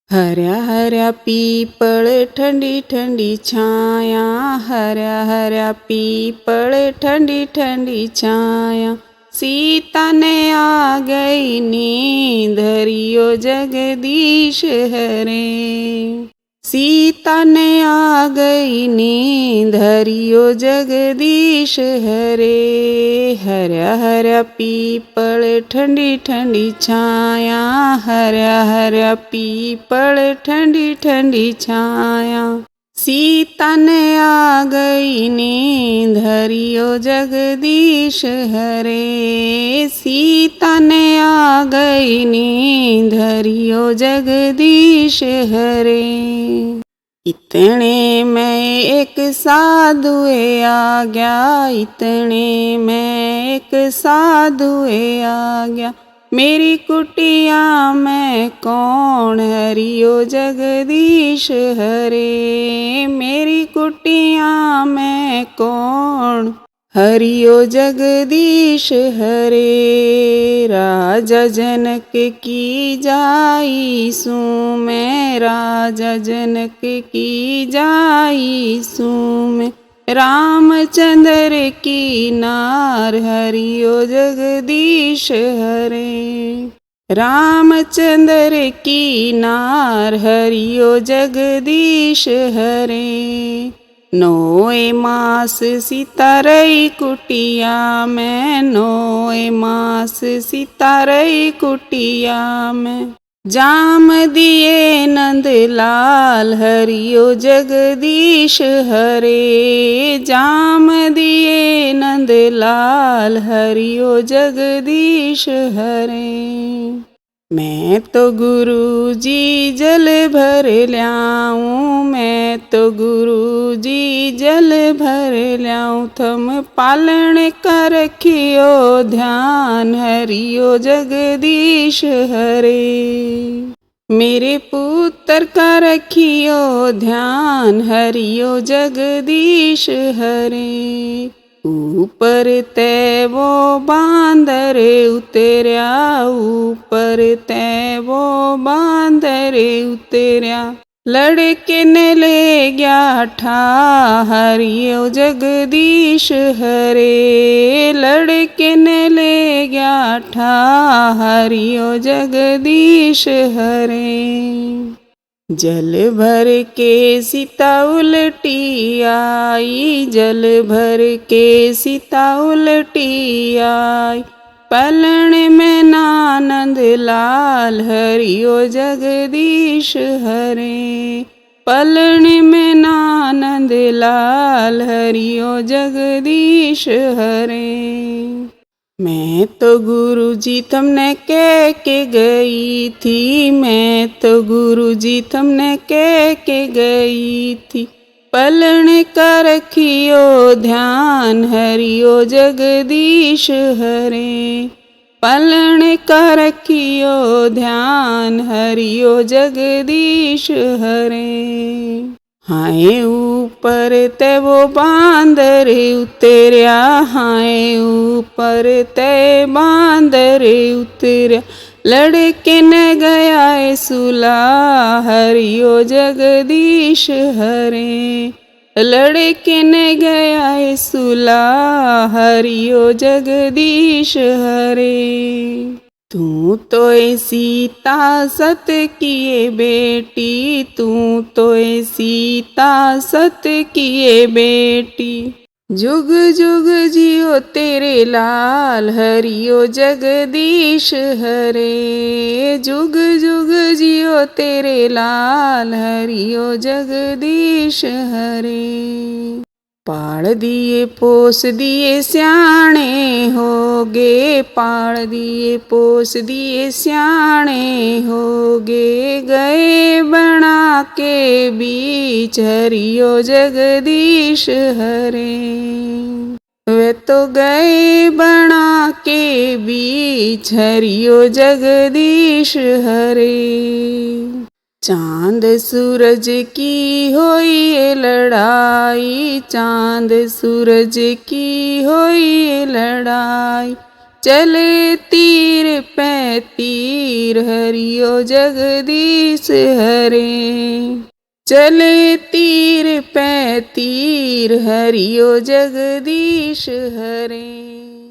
हऱ्या हऱ्या पीपळ ठंडी ठंडी छाया, हऱ्या हऱ्या पीपळ ठंडी ठंडी छाया। सीता ने आ गई नींद, हरियो जगदीश हरे। सीता ने आ गई नींद, हरियो जगदीश हरे। हऱ्या हऱ्या पीपळ ठंडी ठंडी छाया, हऱ्या हऱ्या पीपळ ठंडी ठंडी छाया। सीता ने आ गई नींद, हरियो जगदीश हरे। सीता ने आ गई नींद, हरियो जगदीश हरे। इतने में एक साधु आ गया, इतने में एक साधु आ गया। मेरी कुटिया में कौन, हरियो जगदीश हरे। मेरी कुटिया में कौन, हरियो जगदीश हरे। राजा जनक की जाई सू मैं, राजा जनक की जाई सू मैं। रामचंद्र की नार, हरियो जगदीश हरे। रामचंद्र की नार, हरियो जगदीश हरे। नोए मास सीता रही कुटिया में, नोए मास सीता रही कुटिया में। जाम दिए नंदलाल, हरियो जगदीश हरे। जाम दिए नंदलाल, हरियो जगदीश हरे। मैं तो गुरु जी जल भर ल्याऊं, मैं तो गुरु जी जल भर ल्याऊं। थम पालन कर रखियो ध्यान, हरियो जगदीश हरे। मेरे पुत्र का रखियो ध्यान, हरियो जगदीश हरे। ऊपर ते वो बांदर उतरया, ऊपर ते वो बांदर उतरया। लड़के ने ले गया ठा, हरियो जगदीश हरे। लड़के ने ले गया ठा, हरियो जगदीश हरे। जल भर के सीता उलटी आई, जल भर के सीता उलटी आई। पलण में नानंद लाल, हरियो जगदीश हरे। पलण में नानंद लाल, हरियो जगदीश हरे। मैं तो गुरु जी तुमने कह के गई थी, मैं तो गुरु जी तुमने कह के गई थी। पलण का रखियो ध्यान, हरियो जगदीश हरे। पलण का रखियो ध्यान, हरियो जगदीश हरे। हाय ऊपर ते वो बांदर उतरया, हाय ऊपर ते बांदर उतरया। लड़के ने गया सुला, हरियो जगदीश हरे। लड़के ने गया सुला, हरियो जगदीश हरे। तू तो सीता सत किए बेटी, तू तो सीता सत किए बेटी। जुग जुग जियो तेरे लाल, हरियो जगदीश हरे। जुग जुग जियो तेरे लाल, हरियो जगदीश हरे। पाल दिए पोस दिए स्याणे होगे, पाल दिए पोस दिए स्याणे होगे। गए बना के बीच, हरियो जगदीश हरे। वे तो गए बना के बीच, हरियो जगदीश हरे। चांद सूरज की होई ये लड़ाई, चांद सूरज की होई ये लड़ाई। चले तीर पे तीर हरियो जगदीश हरे। चले तीर पे तीर हरियो जगदीश हरे।